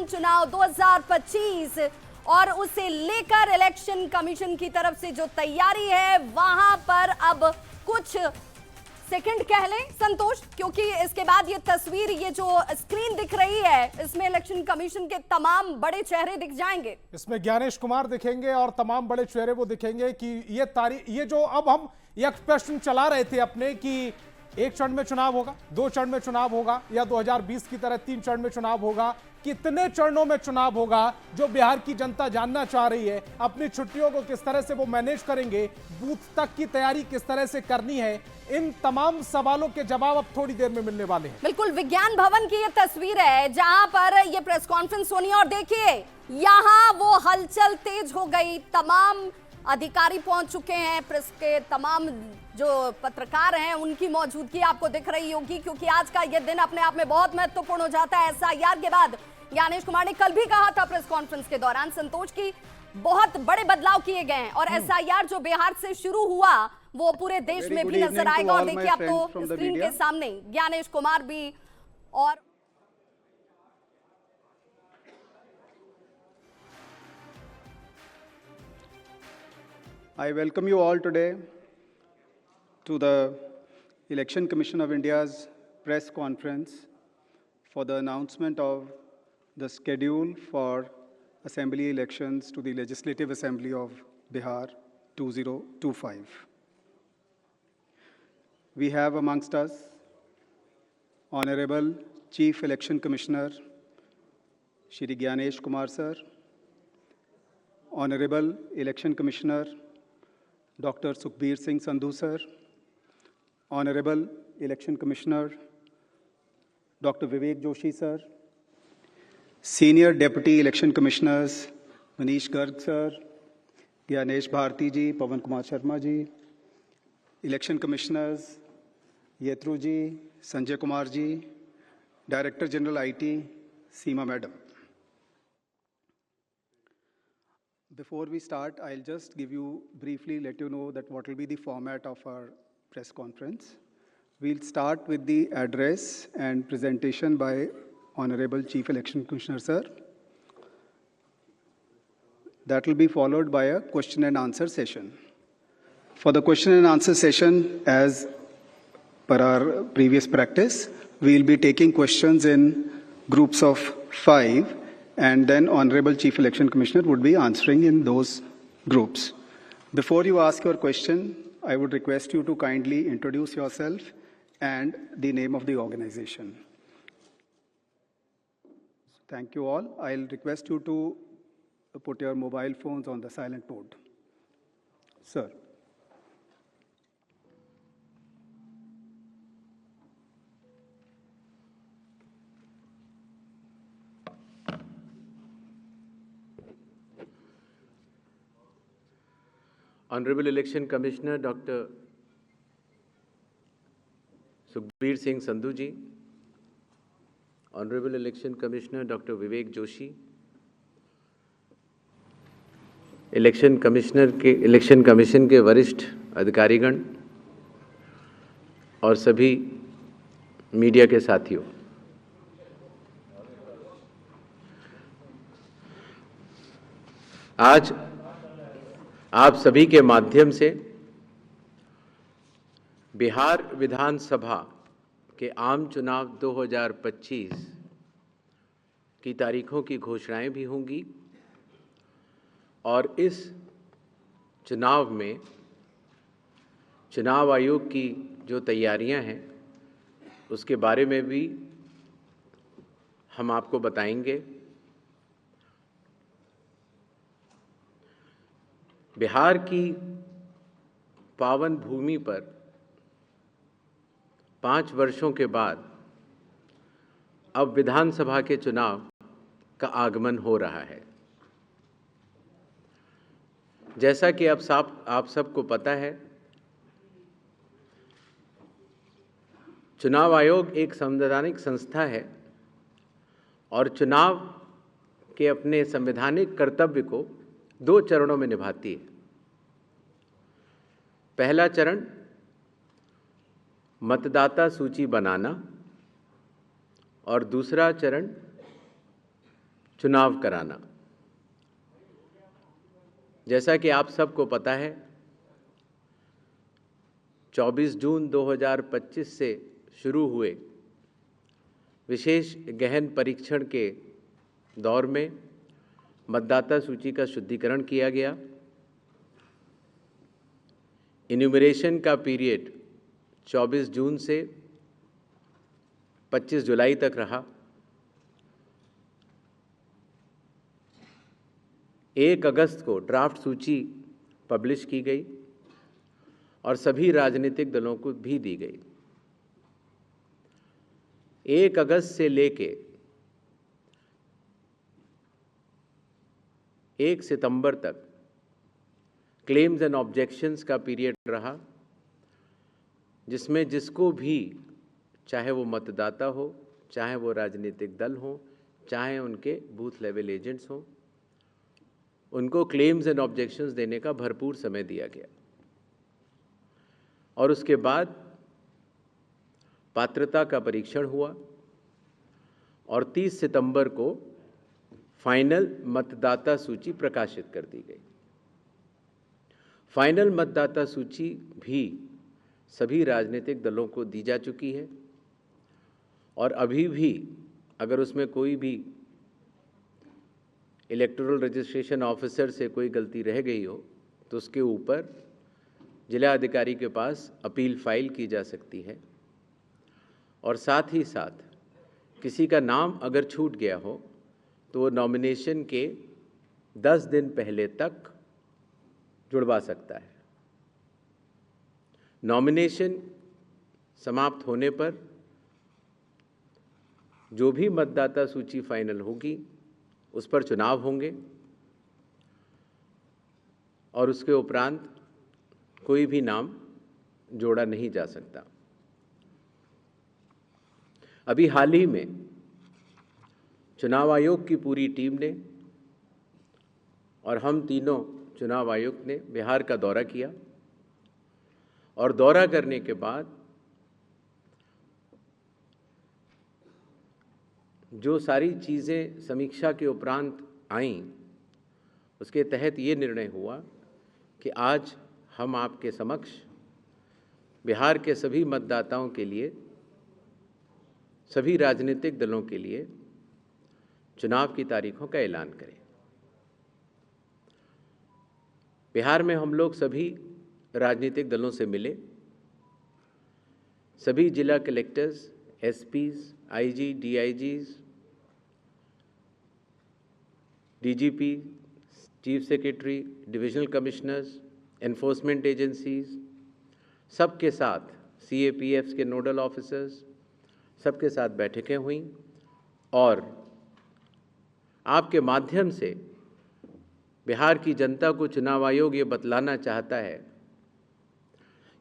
आम चुनाव 2025 और उसे लेकर इलेक्शन कमीशन की तरफ से जो तैयारी है वहां पर अब कुछ सेकंड कह लें संतोष, क्योंकि इसके बाद ये तस्वीर, ये जो स्क्रीन दिख रही है, इसमें इलेक्शन कमीशन के तमाम बड़े चेहरे दिख जाएंगे। इसमें ज्ञानेश कुमार दिखेंगे और तमाम बड़े चेहरे वो दिखेंगे कि ये जो अब हम ये प्रश्न चला रहे थे अपने कि एक चरण में चुनाव होगा, 2 चरण में चुनाव होगा, या 2020 की तरह 3 चरण में चुनाव होगा, कितने चरणों में चुनाव होगा, जो बिहार की जनता जानना चाह रही है। अपनी छुट्टियों को किस तरह से वो मैनेज करेंगे, बूथ तक की तैयारी किस तरह से करनी है, इन तमाम सवालों के जवाब अब थोड़ी देर में मिलने वाले हैं। बिल्कुल, विज्ञान भवन की ये तस्वीर है जहां पर ये प्रेस कॉन्फ्रेंस होनी है और देखिए यहां वो हलचल तेज हो गई। तमाम अधिकारी पहुंच चुके हैं, प्रेस के तमाम जो पत्रकार हैं उनकी मौजूदगी आपको दिख रही होगी, क्योंकि आज का ये दिन अपने आप में बहुत महत्वपूर्ण हो जाता है। एसआईआर के बाद ज्ञानेश कुमार ने कल भी कहा था प्रेस कॉन्फ्रेंस के दौरान संतोष की बहुत बड़े बदलाव किए गए हैं और एसआईआर जो बिहार से शुरू हुआ वो पूरे देश में भी नजर आएगा। और देखिए अब तो स्क्रीन के सामने ज्ञानेश कुमार भी और I welcome you all today to the Election Commission of India's press conference for the announcement of the schedule for assembly elections to the Legislative Assembly of Bihar 2025. We have amongst us Honorable Chief Election Commissioner Shri Gyanesh Kumar Sir, Honorable Election Commissioner Dr. Sukhbir Singh Sandhu Sir, Honorable Election Commissioner Dr. Vivek Joshi Sir, Senior Deputy Election Commissioners Manish Garg Sir, Gyanesh Bharti Ji, Pawan Kumar Sharma Ji, Election Commissioners Yetru Ji, Sanjay Kumar Ji, Director General IT Seema Madam. Before we start, I'll just briefly let you know that what will be the format of our press conference. We'll start with the address and presentation by Honorable Chief Election Commissioner Sir. That will be followed by a question and answer session. For the question and answer session, as per our previous practice, we'll be taking questions in groups of 5, and then Honorable Chief Election Commissioner would be answering in those groups. Before you ask your question, I would request you to kindly introduce yourself and the name of the organization. Thank you all. I'll request you to put your mobile phones on the silent mode. Sir. Honorable Election Commissioner Dr. Sukhbir Singh Sandhu Ji, Honorable Election Commissioner Dr. Vivek Joshi, election commission के वरिष्ठ अधिकारीगण और सभी media के साथियों, आज आप सभी के माध्यम से बिहार विधानसभा के आम चुनाव 2025 की तारीखों की घोषणाएं भी होंगी और इस चुनाव में चुनाव आयोग की जो तैयारियां हैं उसके बारे में भी हम आपको बताएंगे। बिहार की पावन भूमि पर 5 वर्षों के बाद अब विधानसभा के चुनाव का आगमन हो रहा है। जैसा कि आप सबको पता है, चुनाव आयोग एक संवैधानिक संस्था है और चुनाव के अपने संवैधानिक कर्तव्य को 2 चरणों में निभाती है। पहला चरण मतदाता सूची बनाना और दूसरा चरण चुनाव कराना। जैसा कि आप सबको पता है, 24 जून 2025 से शुरू हुए विशेष गहन परीक्षण के दौर में मतदाता सूची का शुद्धिकरण किया गया। इन्यूमरेशन का पीरियड 24 जून से 25 जुलाई तक रहा। 1 अगस्त को ड्राफ्ट सूची पब्लिश की गई और सभी राजनीतिक दलों को भी दी गई। 1 अगस्त से लेके 1 सितंबर तक क्लेम्स एंड ऑब्जेक्शंस का पीरियड रहा, जिसमें जिसको भी, चाहे वो मतदाता हो, चाहे वो राजनीतिक दल हो, चाहे उनके बूथ लेवल एजेंट्स हों, उनको क्लेम्स एंड ऑब्जेक्शंस देने का भरपूर समय दिया गया। और उसके बाद पात्रता का परीक्षण हुआ और 30 सितंबर को फाइनल मतदाता सूची प्रकाशित कर दी गई। फाइनल मतदाता सूची भी सभी राजनीतिक दलों को दी जा चुकी है और अभी भी अगर उसमें कोई भी इलेक्टोरल रजिस्ट्रेशन ऑफिसर से कोई गलती रह गई हो तो उसके ऊपर जिला अधिकारी के पास अपील फाइल की जा सकती है। और साथ ही साथ किसी का नाम अगर छूट गया हो तो वो नॉमिनेशन के 10 दिन पहले तक जुड़वा सकता है। नॉमिनेशन समाप्त होने पर जो भी मतदाता सूची फाइनल होगी उस पर चुनाव होंगे और उसके उपरांत कोई भी नाम जोड़ा नहीं जा सकता। अभी हाल ही में चुनाव आयोग की पूरी टीम ने और हम तीनों चुनाव आयुक्त ने बिहार का दौरा किया और दौरा करने के बाद जो सारी चीज़ें समीक्षा के उपरांत आईं, उसके तहत ये निर्णय हुआ कि आज हम आपके समक्ष बिहार के सभी मतदाताओं के लिए, सभी राजनीतिक दलों के लिए चुनाव की तारीखों का ऐलान करें। बिहार में हम लोग सभी राजनीतिक दलों से मिले, सभी जिला collectors, SPs, IG, DIGs, DGP, chief secretary, divisional commissioners, enforcement agencies, सबके साथ सीएपीएफ्स के नोडल ऑफिसर्स, सबके साथ बैठकें हुई और आपके माध्यम से बिहार की जनता को चुनाव आयोग ये बतलाना चाहता है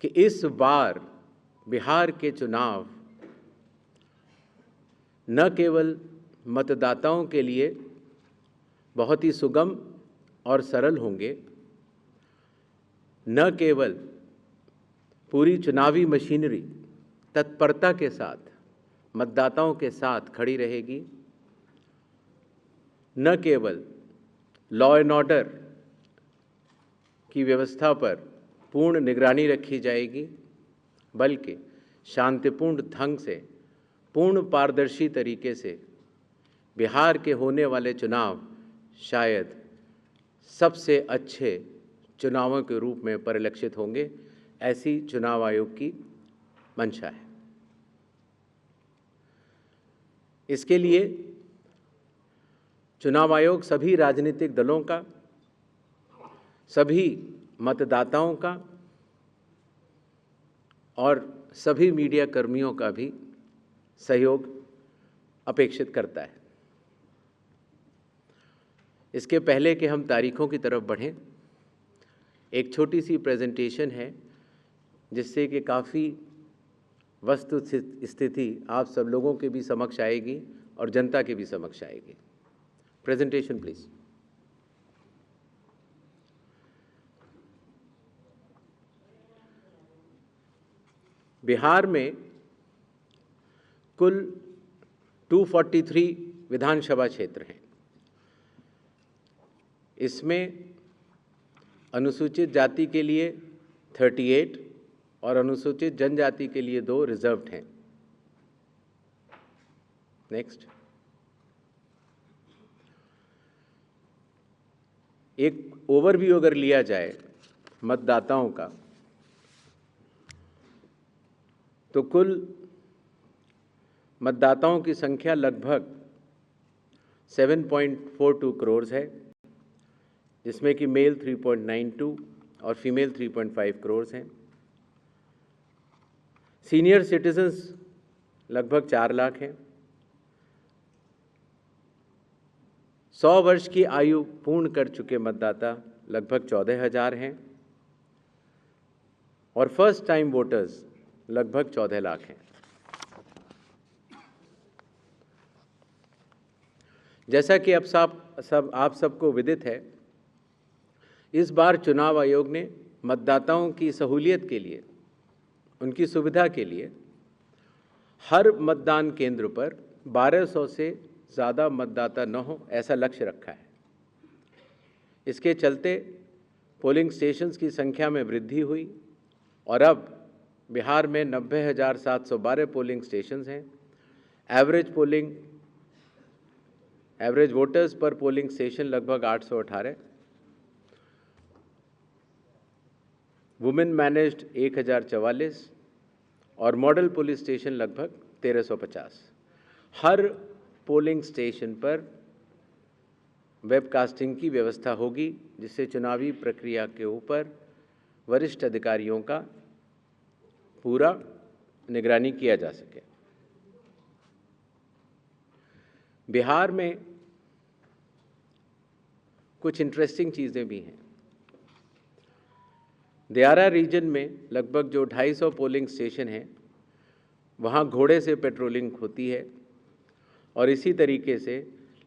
कि इस बार बिहार के चुनाव न केवल मतदाताओं के लिए बहुत ही सुगम और सरल होंगे, न केवल पूरी चुनावी मशीनरी तत्परता के साथ मतदाताओं के साथ खड़ी रहेगी, न केवल लॉ एंड ऑर्डर की व्यवस्था पर पूर्ण निगरानी रखी जाएगी, बल्कि शांतिपूर्ण ढंग से, पूर्ण पारदर्शी तरीके से बिहार के होने वाले चुनाव शायद सबसे अच्छे चुनावों के रूप में परिलक्षित होंगे, ऐसी चुनाव आयोग की मंशा है। इसके लिए चुनाव आयोग सभी राजनीतिक दलों का, सभी मतदाताओं का और सभी मीडिया कर्मियों का भी सहयोग अपेक्षित करता है। इसके पहले कि हम तारीखों की तरफ बढ़ें, एक छोटी सी प्रेजेंटेशन है जिससे कि काफ़ी वस्तु स्थिति आप सब लोगों के भी समक्ष आएगी और जनता के भी समक्ष आएगी। Presentation please. बिहार में कुल 243 विधानसभा क्षेत्र हैं इसमें अनुसूचित जाति के लिए 38 और अनुसूचित जनजाति के लिए 2 रिजर्व्ड हैं। नेक्स्ट, एक ओवरव्यू अगर लिया जाए मतदाताओं का, तो कुल मतदाताओं की संख्या लगभग 7.42 करोड़ है, जिसमें कि मेल 3.92 और फीमेल 3.5 करोड़ हैं। सीनियर सिटीजन्स लगभग 4 लाख हैं। 100 वर्ष की आयु पूर्ण कर चुके मतदाता लगभग 14,000 हैं और फर्स्ट टाइम वोटर्स लगभग 14 लाख हैं। जैसा कि आप सबको विदित है, इस बार चुनाव आयोग ने मतदाताओं की सहूलियत के लिए, उनकी सुविधा के लिए हर मतदान केंद्र पर 1200 से ज़्यादा मतदाता न हो ऐसा लक्ष्य रखा है। इसके चलते पोलिंग स्टेशंस की संख्या में वृद्धि हुई और अब बिहार में 90,712 पोलिंग स्टेशंस हैं। एवरेज वोटर्स पर पोलिंग स्टेशन लगभग 818, वुमेन मैनेज्ड 1044 और मॉडल पुलिस स्टेशन लगभग 1350। हर पोलिंग स्टेशन पर वेबकास्टिंग की व्यवस्था होगी, जिससे चुनावी प्रक्रिया के ऊपर वरिष्ठ अधिकारियों का पूरा निगरानी किया जा सके। बिहार में कुछ इंटरेस्टिंग चीज़ें भी हैं। दियारा रीजन में लगभग जो 250 पोलिंग स्टेशन हैं, वहाँ घोड़े से पेट्रोलिंग होती है और इसी तरीके से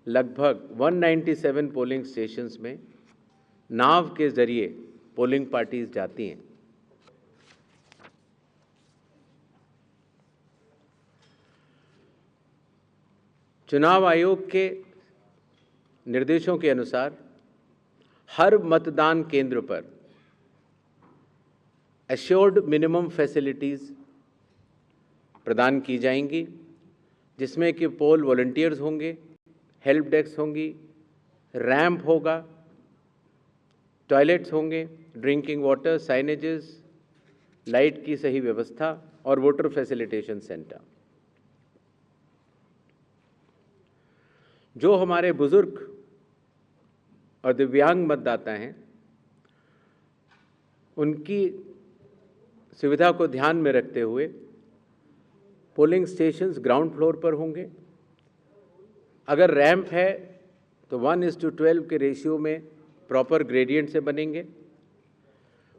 लगभग 197 पोलिंग स्टेशंस में नाव के ज़रिए पोलिंग पार्टीज जाती हैं। चुनाव आयोग के निर्देशों के अनुसार हर मतदान केंद्र पर एश्योर्ड मिनिमम फैसिलिटीज़ प्रदान की जाएंगी, जिसमें कि पोल वॉलंटियर्स होंगे, हेल्प डेस्क होंगी, रैंप होगा, टॉयलेट्स होंगे, ड्रिंकिंग वाटर, साइनेजेस, लाइट की सही व्यवस्था और वोटर फैसिलिटेशन सेंटर। जो हमारे बुजुर्ग और दिव्यांग मतदाता हैं, उनकी सुविधा को ध्यान में रखते हुए पोलिंग स्टेशंस ग्राउंड फ्लोर पर होंगे। अगर रैंप है तो 1:12 के रेशियो में प्रॉपर ग्रेडियंट से बनेंगे।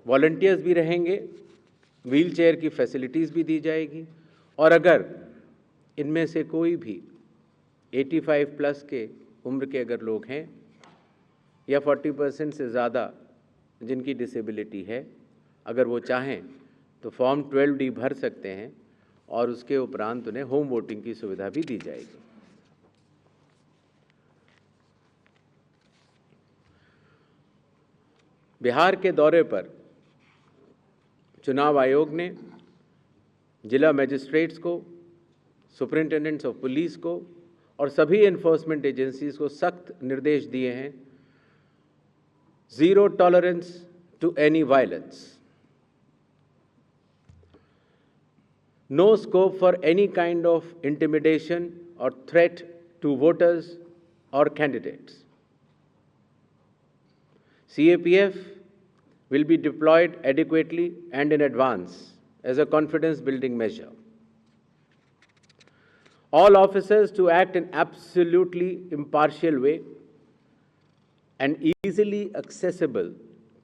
वॉलंटियर्स भी रहेंगे, व्हील चेयर की फैसिलिटीज़ भी दी जाएगी और अगर इनमें से कोई भी 85 प्लस के उम्र के अगर लोग हैं या 40% से ज़्यादा जिनकी डिसेबिलिटी है, अगर वो चाहें तो फॉर्म 12D भर सकते हैं और उसके उपरांत उन्हें होम वोटिंग की सुविधा भी दी जाएगी। बिहार के दौरे पर चुनाव आयोग ने जिला मजिस्ट्रेट्स को, सुपरिंटेंडेंट्स ऑफ पुलिस को और सभी एनफोर्समेंट एजेंसीज को सख्त निर्देश दिए हैं। Zero tolerance to any violence, no scope for any kind of intimidation or threat to voters or candidates. CAPF will be deployed adequately and in advance as a confidence building measure. All officers to act in absolutely impartial way and easily accessible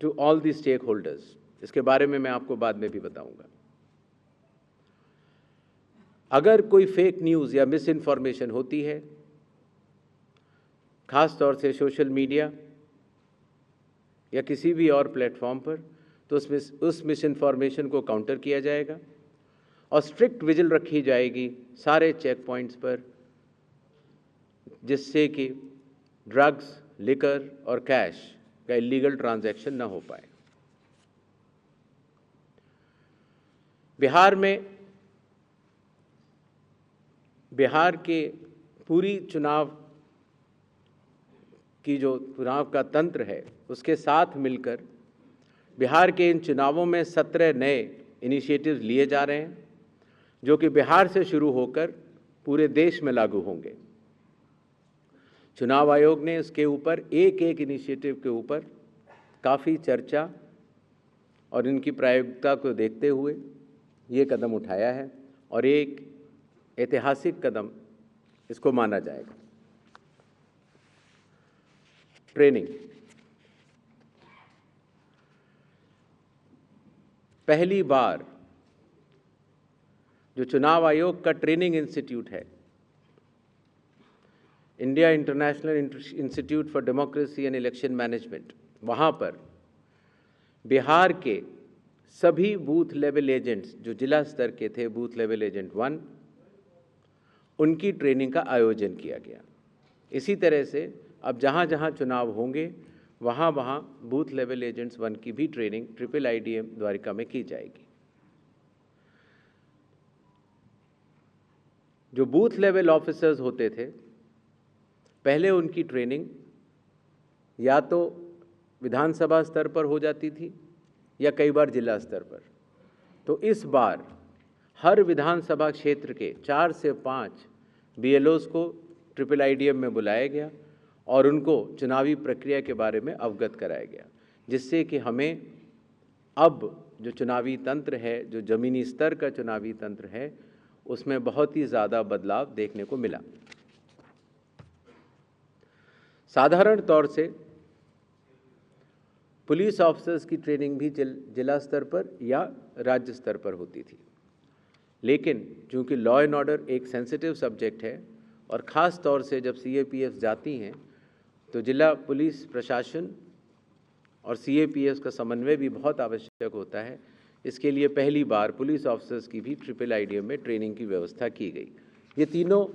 to all the stakeholders. इसके बारे में मैं आपको बाद में भी बताऊंगा। अगर कोई फेक न्यूज़ या मिस इन्फॉर्मेशन होती है, ख़ास तौर से सोशल मीडिया या किसी भी और प्लेटफॉर्म पर, तो उस मिस इन्फॉर्मेशन को काउंटर किया जाएगा और स्ट्रिक्ट विजिल रखी जाएगी सारे चेक पॉइंट्स पर, जिससे कि ड्रग्स, लिकर और कैश का इलीगल ट्रांजैक्शन न हो पाए। बिहार के पूरी चुनाव का तंत्र है, उसके साथ मिलकर बिहार के इन चुनावों में 17 नए इनिशिएटिव्स लिए जा रहे हैं, जो कि बिहार से शुरू होकर पूरे देश में लागू होंगे। चुनाव आयोग ने इसके ऊपर एक एक इनिशिएटिव के ऊपर काफ़ी चर्चा और इनकी प्रायोगिकता को देखते हुए ये कदम उठाया है और एक ऐतिहासिक कदम इसको माना जाएगा। ट्रेनिंग, पहली बार जो चुनाव आयोग का ट्रेनिंग इंस्टीट्यूट है, India international institute for democracy and election management, वहाँ पर बिहार के सभी बूथ लेवल एजेंट्स जो जिला स्तर के थे, बूथ लेवल एजेंट 1, उनकी ट्रेनिंग का आयोजन किया गया। इसी तरह से अब जहाँ जहाँ चुनाव होंगे वहाँ वहाँ बूथ लेवल एजेंट्स 1 की भी ट्रेनिंग IIIDM द्वारिका में की जाएगी। जो बूथ लेवल ऑफिसर्स होते थे, पहले उनकी ट्रेनिंग या तो विधानसभा स्तर पर हो जाती थी या कई बार जिला स्तर पर। तो इस बार हर विधानसभा क्षेत्र के 4 से 5 BLOs को IIIDM में बुलाया गया और उनको चुनावी प्रक्रिया के बारे में अवगत कराया गया, जिससे कि हमें अब जो चुनावी तंत्र है, जो ज़मीनी स्तर का चुनावी तंत्र है, उसमें बहुत ही ज़्यादा बदलाव देखने को मिला। साधारण तौर से पुलिस ऑफिसर्स की ट्रेनिंग भी जिला स्तर पर या राज्य स्तर पर होती थी, लेकिन चूंकि लॉ एंड ऑर्डर एक सेंसिटिव सब्जेक्ट है और ख़ास तौर से जब CAPF जाती हैं तो जिला पुलिस प्रशासन और CAPF का समन्वय भी बहुत आवश्यक होता है। इसके लिए पहली बार पुलिस ऑफिसर्स की भी IIIDM में ट्रेनिंग की व्यवस्था की गई। ये तीनों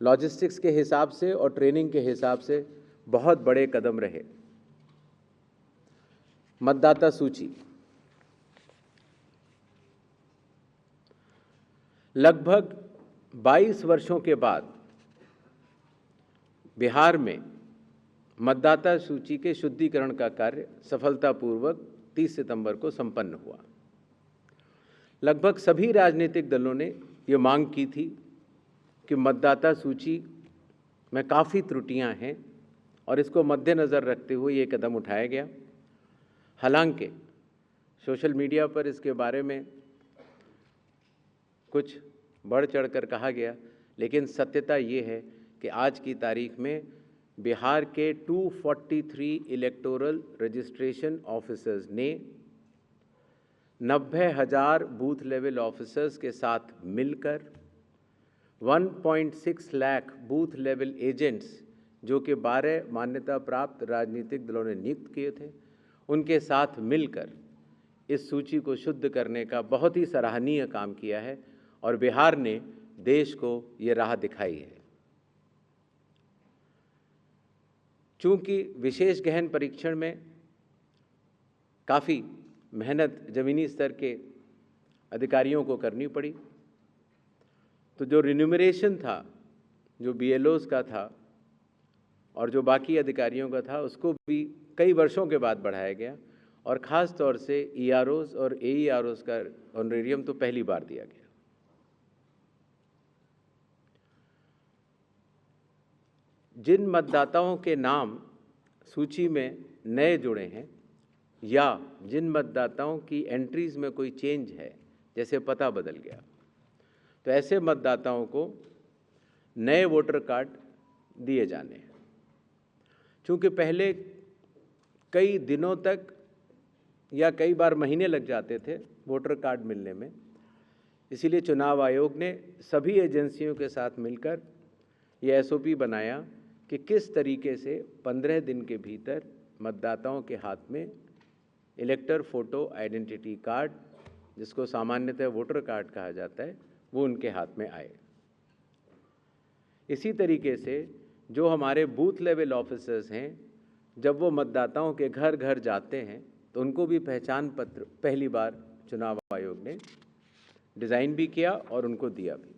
लॉजिस्टिक्स के हिसाब से और ट्रेनिंग के हिसाब से बहुत बड़े कदम रहे। मतदाता सूची, लगभग 22 वर्षों के बाद बिहार में मतदाता सूची के शुद्धिकरण का कार्य सफलतापूर्वक 30 सितंबर को संपन्न हुआ। लगभग सभी राजनीतिक दलों ने ये मांग की थी कि मतदाता सूची में काफ़ी त्रुटियां हैं और इसको मद्देनज़र रखते हुए ये कदम उठाया गया। हालांकि सोशल मीडिया पर इसके बारे में कुछ बढ़ चढ़कर कहा गया, लेकिन सत्यता ये है कि आज की तारीख में बिहार के 243 इलेक्टोरल रजिस्ट्रेशन ऑफिसर्स ने 90,000 बूथ लेवल ऑफिसर्स के साथ मिलकर 1.6 लाख बूथ लेवल एजेंट्स, जो कि 12 मान्यता प्राप्त राजनीतिक दलों ने नियुक्त किए थे, उनके साथ मिलकर इस सूची को शुद्ध करने का बहुत ही सराहनीय काम किया है और बिहार ने देश को ये राह दिखाई है। चूंकि विशेष गहन परीक्षण में काफ़ी मेहनत ज़मीनी स्तर के अधिकारियों को करनी पड़ी, तो जो रिन्यूमरेशन था, जो BLOs का था और जो बाकी अधिकारियों का था, उसको भी कई वर्षों के बाद बढ़ाया गया और ख़ास तौर से EROs और AEROs का ऑनरेरियम तो पहली बार दिया गया। जिन मतदाताओं के नाम सूची में नए जुड़े हैं या जिन मतदाताओं की एंट्रीज़ में कोई चेंज है, जैसे पता बदल गया, तो ऐसे मतदाताओं को नए वोटर कार्ड दिए जाने हैं। चूँकि पहले कई दिनों तक या कई बार महीने लग जाते थे वोटर कार्ड मिलने में, इसीलिए चुनाव आयोग ने सभी एजेंसियों के साथ मिलकर ये SOP बनाया कि किस तरीके से 15 दिन के भीतर मतदाताओं के हाथ में इलेक्टर फोटो आइडेंटिटी कार्ड, जिसको सामान्यतः वोटर कार्ड कहा जाता है, वो उनके हाथ में आए। इसी तरीके से जो हमारे बूथ लेवल ऑफिसर्स हैं, जब वो मतदाताओं के घर घर जाते हैं तो उनको भी पहचान पत्र पहली बार चुनाव आयोग ने डिज़ाइन भी किया और उनको दिया भी।